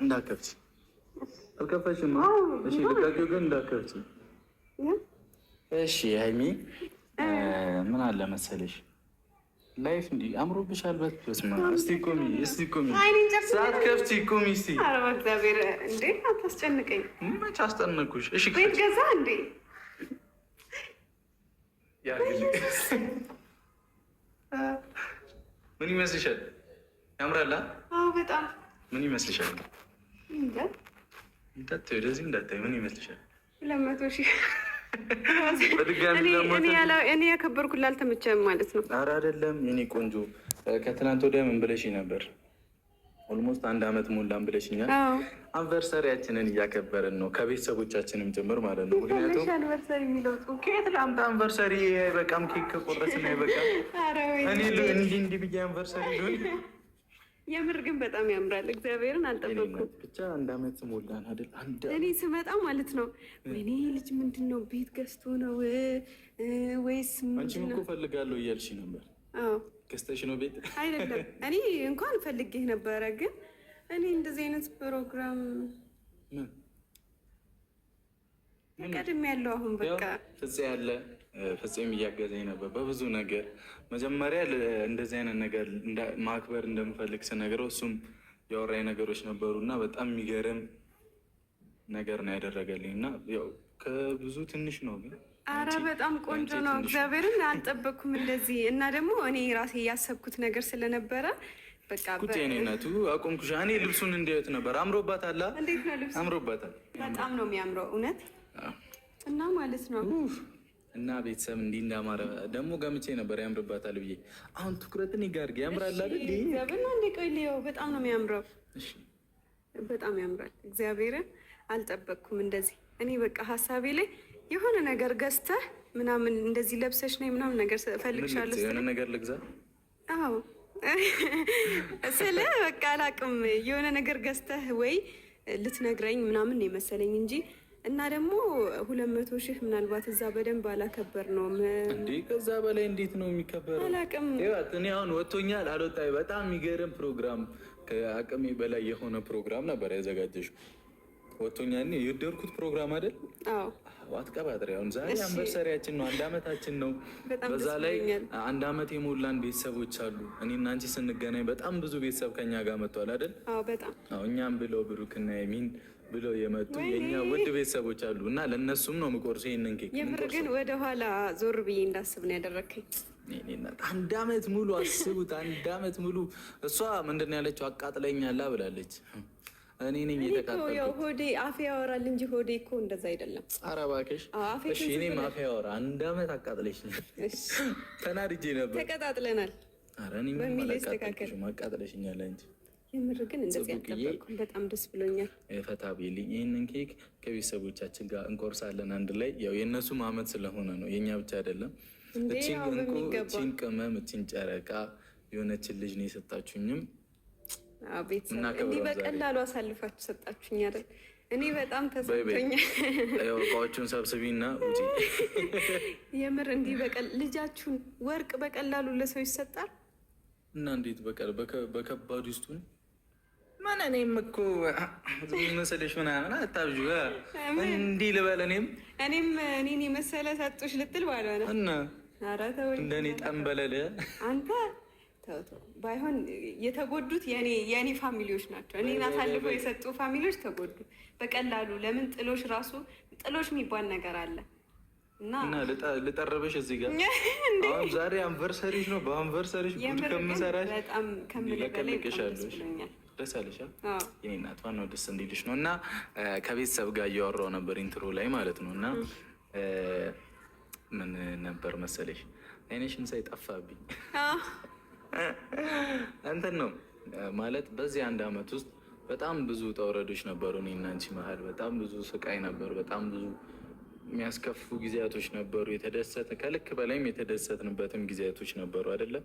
እንዳከብች አልከፈችም። እሺ ልቀቂው ግን እንዳከብች። እሺ ሀይሚ ምን አለ መሰለሽ ላይፍ እንዲህ አምሮብሻል። በስመ አብ እስቲ ቁሚ፣ እስቲ ቁሚ፣ ሳትከፍቺ ቁሚ እስቲ። ኧረ በእግዚአብሔር እንዴ አታስጨንቀኝ። መች አስጠነኩሽ? እሺ ቤት ገዛ እንዴ? ምን ይመስልሻል? ያምራል? አዎ በጣም። ምን ይመስልሻል? እንዳታይ ወደዚህ እንዳታይ። ምን ይመስልሻል? 200,000 እኔ ያከበርኩት ላልተመቸህም ማለት ነው። ኧረ አይደለም የኔ ቆንጆ፣ ከትናንት ወዲያ ምን ብለሽ ነበር? ኦልሞስት 1 ዓመት ሞላን ብለሽኛል። አንቨርሰሪያችንን እያከበርን ነው ከቤተሰቦቻችንም ጭምር ማለት ነው። ምክንያቱም አንቨርሰሪ የሚለው ኬት ላምጣ? አንቨርሰሪ አይበቃም? ኬክ ከቆረስን አይበቃም? እኔ እንዲህ ብዬ አንቨርሰሪ ሊሆን የምር ግን በጣም ያምራል። እግዚአብሔርን አልጠበቅኩም። ብቻ 1 ዓመት ሞላን አይደል? እኔ ስመጣ ማለት ነው ወይኔ ልጅ ምንድን ነው ቤት ገዝቶ ነው ወይስ? አንቺም እኮ ፈልጋለሁ እያልሽ ነበር። ገዝተሽ ነው ቤት? አይደለም እኔ እንኳን ፈልጌህ ነበረ፣ ግን እኔ እንደዚህ አይነት ፕሮግራም ቀድሜ ያለው አሁን በቃ ፍፄ ያለ ፍፄም እያገዘኝ ነበር በብዙ ነገር። መጀመሪያ እንደዚህ አይነት ነገር ማክበር እንደምፈልግ ስነግረው እሱም ያወራኝ ነገሮች ነበሩ እና በጣም የሚገርም ነገር ነው ያደረገልኝ እና ያው ከብዙ ትንሽ ነው ግን አረ በጣም ቆንጆ ነው። እግዚአብሔርን አልጠበቅኩም እንደዚህ እና ደግሞ እኔ ራሴ ያሰብኩት ነገር ስለነበረ በቃ ቁጤኔነቱ አቆምኩሽ። እኔ ልብሱን እንዲያዩት ነበር። አምሮባታል። እንዴት ነው ልብሱ? አምሮባታል። በጣም ነው የሚያምረው እውነት እና ማለት ነው እና ቤተሰብ እንዲህ እንዳማረ ደግሞ ገምቼ ነበር ያምርባታል ብዬ። አሁን ትኩረትን ይጋርግ ያምራል አይደል? እግዚአብሔርን አንዴ ቆይ ልየው። በጣም ነው የሚያምረው። እሺ በጣም ያምራል። እግዚአብሔርን አልጠበቅኩም እንደዚህ። እኔ በቃ ሀሳቤ ላይ የሆነ ነገር ገዝተህ ምናምን እንደዚህ ለብሰሽ ነው ምናምን ነገር ፈልግሻለሁ። የሆነ ነገር ልግዛ? አዎ ስለ በቃ አላቅም የሆነ ነገር ገዝተህ ወይ ልትነግረኝ ምናምን የመሰለኝ እንጂ እና ደግሞ 200,000 ምናልባት እዛ በደንብ አላከበር ነው እንዴ? ከዛ በላይ እንዴት ነው የሚከበረው? አላቅም። እኔ አሁን ወጥቶኛል አልወጣኝ። በጣም የሚገርም ፕሮግራም፣ ከአቅሜ በላይ የሆነ ፕሮግራም ነበር ያዘጋጀሽው። ወጥቶኛል የወደድኩት ፕሮግራም አይደል? አዎ አትቀባጥሪ። አሁን ዛሬ አንቨርሰሪያችን ነው፣ 1 ዓመታችን ነው። በዛ ላይ 1 ዓመት የሞላን ቤተሰቦች አሉ። እኔና አንቺ ስንገናኝ በጣም ብዙ ቤተሰብ ከኛ ጋር መጥቷል አይደል? አዎ በጣም። አዎ እኛም ብለው ብሩክና የሚን ብለው የመጡ የኛ ውድ ቤተሰቦች አሉ እና ለእነሱም ነው የምቆርሰው ይሄንን ኬክ። የምር ግን ወደኋላ ዞር ብዬ እንዳስብ ነው ያደረግከኝ። 1 ዓመት ሙሉ አስቡት፣ 1 ዓመት ሙሉ እሷ ምንድን ነው ያለችው? አቃጥለኛላ ብላለች። እኔ ነኝ የተቃጠልኩት። ሆዴ አፌ ያወራል እንጂ ሆዴ እኮ እንደዛ አይደለም። ኧረ እባክሽ እሺ። እኔም አፌ ያወራ 1 ዓመት አቃጥለሽ ተናድጄ ነበር። ተቀጣጥለናል። ኧረ እኔ ምን አላቃጠልኩሽም፣ አቃጥለሽኛል እንጂ የምር ግን እንደዚህ አልጠበቅኩም። በጣም ደስ ብሎኛል። ፈታ ቤልኝ። ይህንን ኬክ ከቤተሰቦቻችን ጋር እንቆርሳለን አንድ ላይ። ያው የእነሱም አመት ስለሆነ ነው፣ የእኛ ብቻ አይደለም። እቺን እንቁ፣ እቺን ቅመም፣ እቺን ጨረቃ የሆነችን ልጅ ነው የሰጣችሁኝም። ቤተሰብ እንዲህ በቀላሉ አሳልፋችሁ ሰጣችሁኝ አይደል? እኔ በጣም ተሰጥቶኛል። እቃዎቹን ሰብስቢና ውጪ። የምር እንዲህ ልጃችሁን ወርቅ በቀላሉ ለሰው ይሰጣል እና እንዴት በከባዱ ውስጡን ምን እኔም እኮ መሰለሽ ምናምን አታብዥ እንዲህ ልበል። እኔን የመሰለ ሰጡሽ ልትል ባለ ነው እና እንደኔ ጠንበለለ አንተ ተው። ባይሆን የተጎዱት የኔ ፋሚሊዎች ናቸው። እኔን አሳልፈው የሰጡ ፋሚሊዎች ተጎዱ በቀላሉ። ለምን ጥሎሽ የሚባል ነገር አለ እና ልጠረበሽ እዚህ ጋር አሁን ዛሬ አንቨርሰሪሽ ነው። በአንቨርሰሪሽ ጉድ ከምሰራሽ በጣም ከምልበለቅሻለሽ። ደስ አለሽ? የኔ እናት ዋናው ደስ እንዲልሽ ነው። እና ከቤተሰብ ጋር እያወራሁ ነበር ኢንትሮ ላይ ማለት ነው። እና ምን ነበር መሰለሽ አይነሽን ሳይ ጠፋብኝ። እንትን ነው ማለት በዚህ 1 ዓመት ውስጥ በጣም ብዙ ውጣ ውረዶች ነበሩ። እኔና አንቺ መሀል በጣም ብዙ ስቃይ ነበር። በጣም ብዙ የሚያስከፉ ጊዜያቶች ነበሩ። ከልክ በላይም የተደሰትንበትም ጊዜያቶች ነበሩ አይደለም?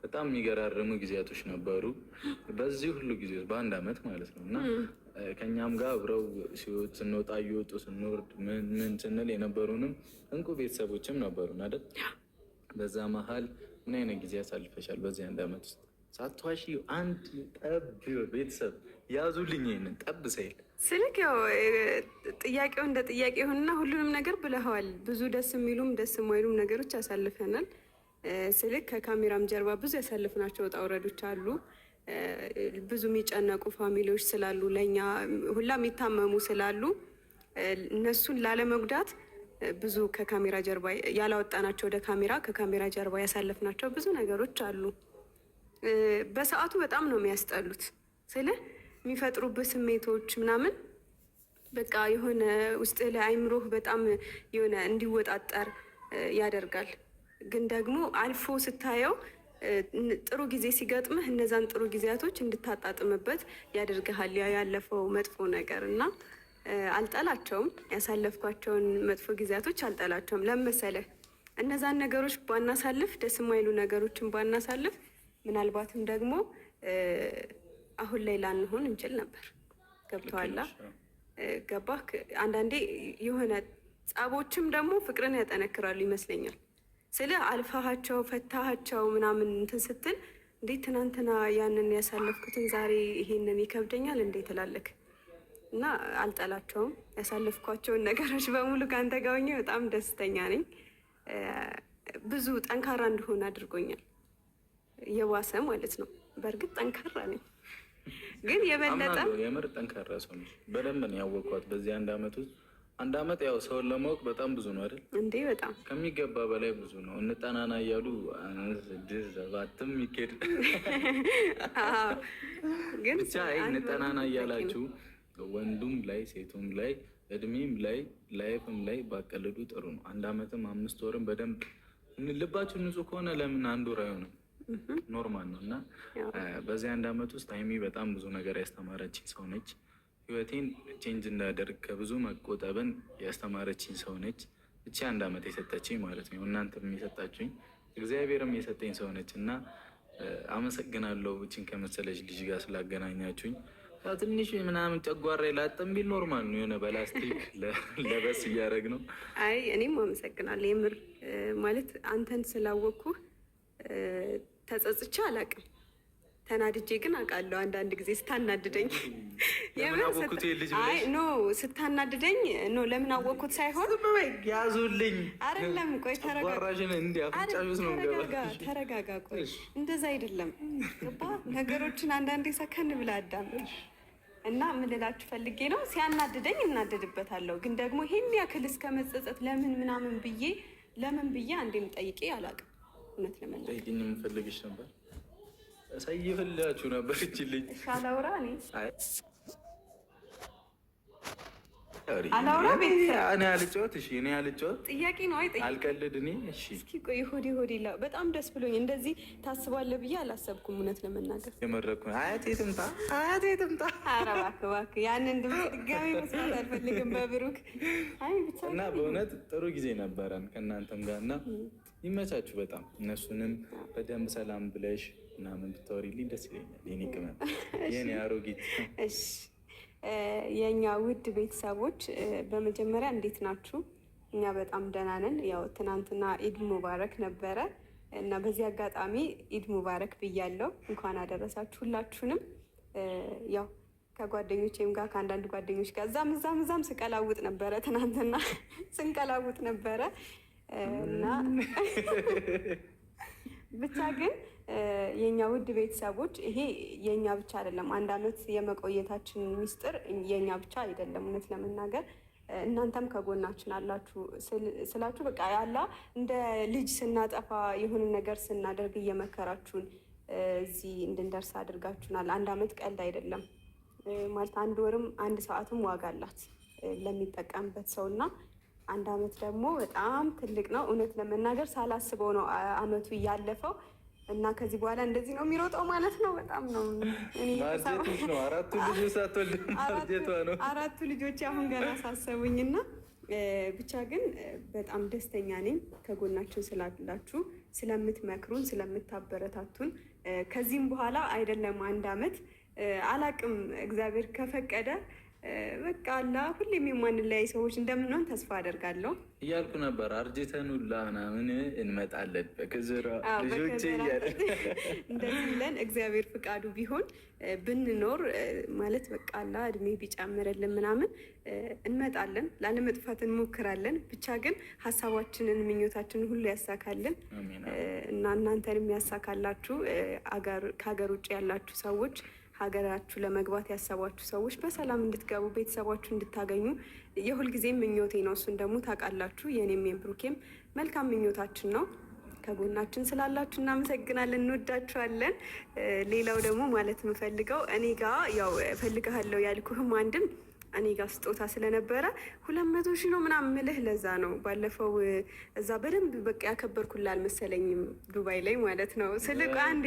በጣም የሚገራርሙ ጊዜያቶች ነበሩ በዚህ ሁሉ ጊዜ በ1 ዓመት ማለት ነው። እና ከኛም ጋር አብረው ስንወጣ እየወጡ ስንወርድ ምን ስንል የነበሩንም እንቁ ቤተሰቦችም ነበሩን አይደል? በዛ መሀል ምን አይነት ጊዜ ያሳልፈሻል በዚህ 1 ዓመት ውስጥ? ሳትዋሺ አንድ ጠብ ቤተሰብ ያዙልኝ ይሄንን ጠብ ሳይል ስልክ ያው ጥያቄው እንደ ጥያቄ ሆንና ሁሉንም ነገር ብለኸዋል። ብዙ ደስ የሚሉም ደስ የማይሉም ነገሮች ያሳልፈናል። ስልክ ከካሜራም ጀርባ ብዙ ያሳልፍናቸው ውጣ ውረዶች አሉ። ብዙ የሚጨነቁ ፋሚሊዎች ስላሉ ለእኛ ሁላ የሚታመሙ ስላሉ እነሱን ላለመጉዳት ብዙ ከካሜራ ጀርባ ያላወጣናቸው ወደ ካሜራ ከካሜራ ጀርባ ያሳለፍናቸው ብዙ ነገሮች አሉ። በሰዓቱ በጣም ነው የሚያስጠሉት። ስለ የሚፈጥሩበት ስሜቶች ምናምን በቃ የሆነ ውስጥ ላይ አይምሮህ በጣም የሆነ እንዲወጣጠር ያደርጋል። ግን ደግሞ አልፎ ስታየው ጥሩ ጊዜ ሲገጥምህ እነዛን ጥሩ ጊዜያቶች እንድታጣጥምበት ያደርግሃል። ያለፈው መጥፎ ነገር እና አልጠላቸውም። ያሳለፍኳቸውን መጥፎ ጊዜያቶች አልጠላቸውም። ለመሰለህ እነዛን ነገሮች ባናሳልፍ፣ ደስ የማይሉ ነገሮችን ባናሳልፍ ምናልባትም ደግሞ አሁን ላይ ላንሆን እንችል ነበር። ገብተዋላ ገባህ? አንዳንዴ የሆነ ጸቦችም ደግሞ ፍቅርን ያጠነክራሉ ይመስለኛል። ስለ አልፋሃቸው ፈታሃቸው ምናምን እንትን ስትል እንዴት ትናንትና ያንን ያሳለፍኩትን ዛሬ ይሄንን ይከብደኛል እንዴት ትላለክ? እና አልጠላቸውም። ያሳለፍኳቸውን ነገሮች በሙሉ ከአንተ ጋር ሆኜ በጣም ደስተኛ ነኝ። ብዙ ጠንካራ እንደሆነ አድርጎኛል። የዋሰ ማለት ነው። በእርግጥ ጠንካራ ነኝ፣ ግን የበለጠ የምር ጠንካራ ሰው ነች። በደንብ ነው ያወቅኳት በዚህ አንድ አመት ያው ሰውን ለማወቅ በጣም ብዙ ነው አይደል እንዴ? በጣም ከሚገባ በላይ ብዙ ነው። እንጠናና እያሉ 6 7 ይኬድ ግን ብቻ እንጠናና እያላችሁ ወንዱም ላይ ሴቱም ላይ እድሜም ላይ ላይፍም ላይ ባቀልዱ ጥሩ ነው። 1 አመትም 5 ወርም በደንብ ልባችሁ ንጹህ ከሆነ ለምን 1 ወር አይሆንም? ኖርማል ነው። እና በዚህ 1 አመት ውስጥ ሀይሚ በጣም ብዙ ነገር ያስተማረችኝ ሰው ነች። ህይወቴን ቼንጅ እንዳደርግ ከብዙ መቆጠብን ያስተማረችኝ ሰው ነች። እቺ 1 አመት የሰጠችኝ ማለት ነው። እናንተም የሰጣችሁኝ እግዚአብሔርም የሰጠኝ ሰው ነች እና አመሰግናለሁ። እቺን ከመሰለች ልጅ ጋር ስላገናኛችሁኝ። ትንሽ ምናምን ጨጓራ ላጥም ቢል ኖርማል ነው። የሆነ በላስቲክ ለበስ እያደረግ ነው። አይ እኔም አመሰግናለሁ የምር ማለት አንተን ስላወቅኩህ ተጸጽቼ አላውቅም። ተናድጄ ግን አውቃለሁ። አንዳንድ ጊዜ ስታናድደኝ ኖ ስታናድደኝ ኖ ለምን አወቅኩት ሳይሆን ያዙልኝ አይደለም። ቆይ ተረጋጋ። ቆይ እንደዛ አይደለም ገባ? ነገሮችን አንዳንዴ ሰከን ብለህ አዳምጥ። እና ምን ልላችሁ ፈልጌ ነው፣ ሲያናድደኝ እናድድበታለሁ። ግን ደግሞ ይሄን ያክል እስከ መጸጸት ለምን ብዬ አንዴም ጠይቄ አላውቅም። እውነት ለመናገር ጠይቂኝ የምፈልግሽ ነበር ሳይፈልጋችሁ ነበር። እችልኝ አላውራ እኔ አልጫወት። እሺ እኔ አልጫወት። ጥያቄ ነው። አይ አልቀልድ። እኔ እሺ እስኪ ቆይ ሆዴ በጣም ደስ ብሎኝ እንደዚህ ታስባለህ ብዬ አላሰብኩም። እውነት ለመናገር የመረኩ አያቴ ትምጣ። ኧረ እባክህ ያንን ድምፅ ድጋሚ መስማት አልፈልግም። በብሩክ አይ ብቻ እና በእውነት ጥሩ ጊዜ ነበረን ከእናንተም ጋር እና ይመቻችሁ በጣም። እነሱንም በደንብ ሰላም ብለሽ ምናምን ብታወሪልኝ ደስ ይለኛል። የኔ ቅመም የኔ አሮጊት። እሺ የእኛ ውድ ቤተሰቦች በመጀመሪያ እንዴት ናችሁ? እኛ በጣም ደህና ነን። ያው ትናንትና ኢድ ሙባረክ ነበረ እና በዚህ አጋጣሚ ኢድ ሙባረክ ብያለሁ። እንኳን አደረሳችሁ ሁላችሁንም። ያው ከጓደኞቼም ጋር ከአንዳንድ ጓደኞች ጋር እዛም ስቀላውጥ ነበረ። ትናንትና ስንቀላውጥ ነበረ እና ብቻ ግን የኛ ውድ ቤተሰቦች ይሄ የኛ ብቻ አይደለም። 1 አመት የመቆየታችን ሚስጥር የኛ ብቻ አይደለም። እውነት ለመናገር እናንተም ከጎናችን አላችሁ ስላችሁ በቃ ያላ እንደ ልጅ ስናጠፋ የሆነ ነገር ስናደርግ እየመከራችሁን እዚህ እንድንደርስ አድርጋችሁናል። 1 አመት ቀልድ አይደለም ማለት 1 ወርም 1 ሰዓትም ዋጋ አላት ለሚጠቀምበት ሰው እና 1 አመት ደግሞ በጣም ትልቅ ነው። እውነት ለመናገር ሳላስበው ነው አመቱ እያለፈው እና ከዚህ በኋላ እንደዚህ ነው የሚሮጠው ማለት ነው። በጣም ነው ማርጀትሽ ነው። 4 ልጆች ሳትወልድ ማርጀቷ ነው። 4 ልጆች አሁን ገና ሳሰቡኝና ብቻ ግን በጣም ደስተኛ ነኝ ከጎናችን ስላላችሁ፣ ስለምትመክሩን፣ ስለምታበረታቱን። ከዚህም በኋላ አይደለም 1 አመት አላቅም እግዚአብሔር ከፈቀደ በቃ አላ ሁሌም የማንለያይ ሰዎች እንደምንሆን ተስፋ አደርጋለሁ እያልኩ ነበር። አርጅተን ሁላ ምናምን እንመጣለን በክዝራ ልጆች እንደዚህ ብለን እግዚአብሔር ፍቃዱ ቢሆን ብንኖር ማለት በቃ አላ እድሜ ቢጨምርልን ምናምን እንመጣለን። ላለመጥፋት እንሞክራለን። ብቻ ግን ሀሳባችንን ምኞታችንን ሁሉ ያሳካልን እና እናንተንም ያሳካላችሁ። ከሀገር ውጭ ያላችሁ ሰዎች ሀገራችሁ ለመግባት ያሰባችሁ ሰዎች በሰላም እንድትገቡ ቤተሰባችሁ እንድታገኙ የሁልጊዜም ምኞቴ ነው። እሱን ደግሞ ታውቃላችሁ። የኔም የብሩኬም መልካም ምኞታችን ነው። ከጎናችን ስላላችሁ እናመሰግናለን፣ እንወዳችኋለን። ሌላው ደግሞ ማለት የምፈልገው እኔ ጋ ያው እፈልግሃለሁ ያልኩህም አንድም እኔ ጋር ስጦታ ስለነበረ 200,000 ነው ምናምን ምልህ ለዛ ነው። ባለፈው እዛ በደንብ በቃ ያከበርኩላ አልመሰለኝም ዱባይ ላይ ማለት ነው። ስልቅ አንዴ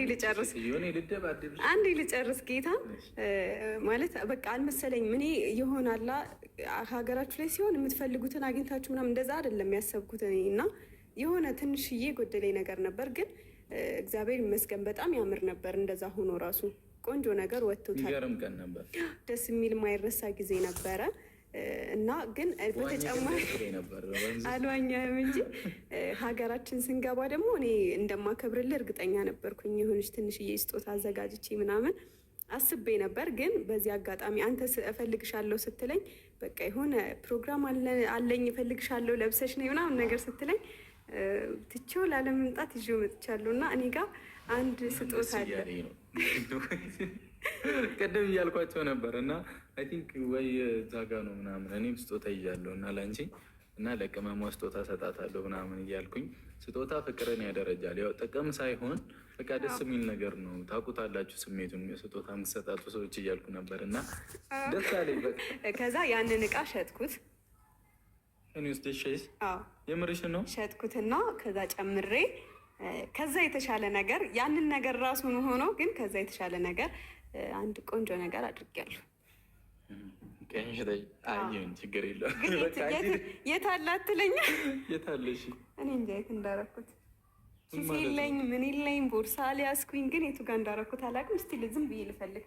ልጨርስ ጌታ ማለት በቃ አልመሰለኝም። እኔ ይሆናላ ሀገራችሁ ላይ ሲሆን የምትፈልጉትን አግኝታችሁ ምናምን እንደዛ አይደለም ያሰብኩት እኔ እና የሆነ ትንሽዬ ጎደለኝ ነገር ነበር። ግን እግዚአብሔር ይመስገን በጣም ያምር ነበር። እንደዛ ሆኖ ራሱ ቆንጆ ነገር ወጥቶታል። ቀን ነበር፣ ደስ የሚል ማይረሳ ጊዜ ነበረ እና ግን በተጨማሪ አልዋኛም እንጂ ሀገራችን ስንገባ ደግሞ እኔ እንደማከብርልህ እርግጠኛ ነበርኩኝ። የሆነች ትንሽዬ ስጦታ አዘጋጅቼ ምናምን አስቤ ነበር። ግን በዚህ አጋጣሚ አንተ እፈልግሻለሁ ስትለኝ በቃ የሆነ ፕሮግራም አለኝ እፈልግሻለሁ ለብሰሽ ነው ምናምን ነገር ስትለኝ ትቼው ላለመምጣት ይዤው መጥቻለሁ እና እኔ ጋር አንድ ስጦታ አለ። ቅድም እያልኳቸው ነበር እና አይ ቲንክ ወይ እዛ ጋ ነው ምናምን እኔም ስጦታ ይዣለሁ እና ለአንቺ እና ለቅመሟ ስጦታ ሰጣታለሁ ምናምን እያልኩኝ ስጦታ ፍቅርን ያደረጃል። ያው ጥቅም ሳይሆን በቃ ደስ የሚል ነገር ነው። ታውቁታላችሁ ስሜቱን ስጦታ የምትሰጣጡ ሰዎች እያልኩ ነበር እና ደስ አለኝ በቃ። ከዛ ያንን እቃ ሸጥኩት። የምርሽን ነው? ሸጥኩትና ከዛ ጨምሬ ከዛ የተሻለ ነገር ያንን ነገር ራሱን ሆኖ ግን ከዛ የተሻለ ነገር አንድ ቆንጆ ነገር አድርጌያለሁ። ችግር የለውም። የት አለ አትለኝ? የት አለ? እኔ እንጃ የት እንዳደረኩት ኪስ የለኝ ምን የለኝ ቦርሳ ሊያስኩኝ ግን የቱ ጋር እንዳደረኩት አላውቅም። እስቲ ዝም ብዬ ልፈልግ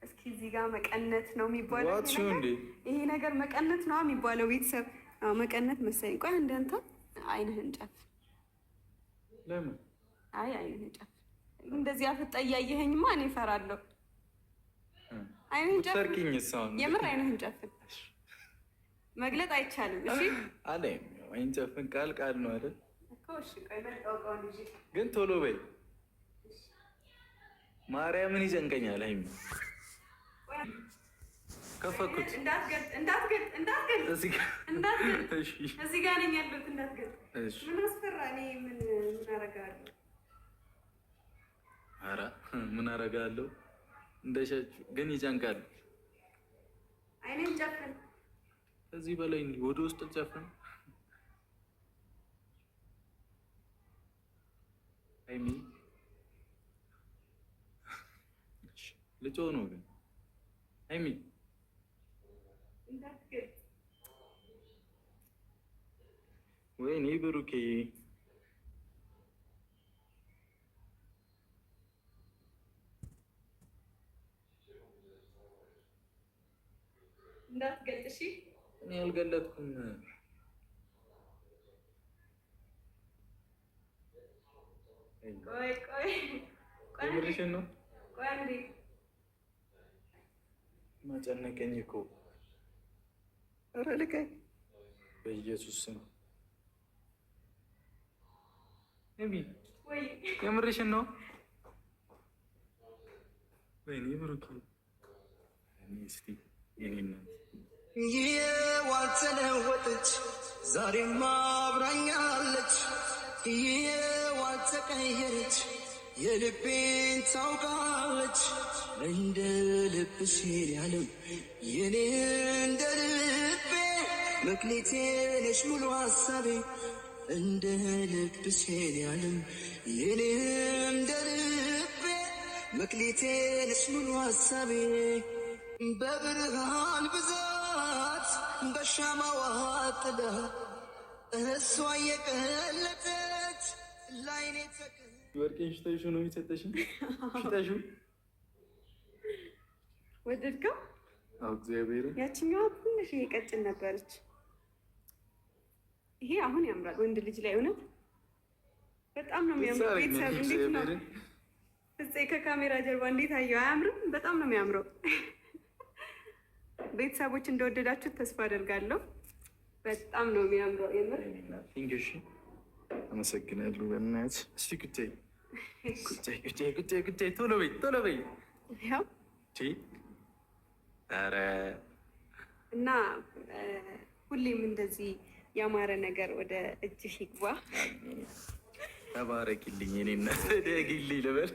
እስኪ። እዚህ ጋር መቀነት ነው የሚባለው ይሄ ነገር መቀነት ነው የሚባለው ቤተሰብ መቀነት መሰለኝ። ቆይ እንደንተ አይንህን ጨፍ። ለምን? አይ አይንህን ጨፍ። እንደዚህ አፍጣ እያየኸኝማ እኔ እፈራለሁ። አይንህን ጨፍ። የምር አይንህን ጨፍ። መግለጥ አይቻልም። እሺ አለ አይን ጨፍን ቃል ነው አይደል እኮ። እሺ ቆይ በቃው እንጂ ግን ቶሎ በይ። ማርያምን ይጨንቀኛል። አይም ከፈኩት። እንዳትገል እዚህ ጋር ነኝ ያለሁት። እንዳትገል። ምን አስፈራ? እኔ ምን አደርጋለሁ? ኧረ ምን አደርጋለሁ? እንደሸች ግን ይጨንቃል። አይኔን ጨፍን። ከዚህ በላይ ወደ ውስጥ ጨፍን። አይሚ ልጮ ነው ግን አይሚ ወይኔ ብሩኬ እንዳትገልጥ። እሺ እኔ አልገለጥኩም። ቆይ የምርሽን ነው? ቆይ አንዴ ማጨነቀኝ እኮ። ኧረ ልቀኝ በኢየሱስ ስም። የምርሽን ነው? ወይኔ ብሩኬ እስቲ የኔ ዋልተለወጠች ዛሬማ አብራኛለች። ዋልተቀየረች የልቤን ታውቃለች። እንደ ልብሽ ያለም የኔ እንደ ልቤ መክሊቴ ነሽ ሙሉ ሀሳቤ። እንደ ልብሽ ያለም የኔ እንደ ልቤ መክሊቴ ነሽ ሙሉ ሀሳቤ። በብርሃን ብዛት በሻማዋ ጥላ እሷ የቀለጠች ላይኔ ተቀ ወርቄን ሽተሹ ነው የሚሰጠሽን? ሽተሹ ወደድከው? እግዚአብሔር ያችኛዋ ትንሽ ቀጭን ነበረች። ይሄ አሁን ያምራል ወንድ ልጅ ላይ እውነት በጣም ነው የሚያምረው። ቤተሰብ እንዴት ነው ፍፄ ከካሜራ ጀርባ እንዴት አየው? አያምርም? በጣም ነው የሚያምረው። ቤተሰቦች እንደወደዳችሁት ተስፋ አደርጋለሁ። በጣም ነው የሚያምረው የምር። አመሰግናለሁ። በእናትሽ እስኪ ጉዳይ ቶሎ በይ ያው ኧረ እና ሁሌም እንደዚህ ያማረ ነገር ወደ እጅሽ ይግባ። ተባረኪልኝ። እኔ እና ደግልኝ ልበል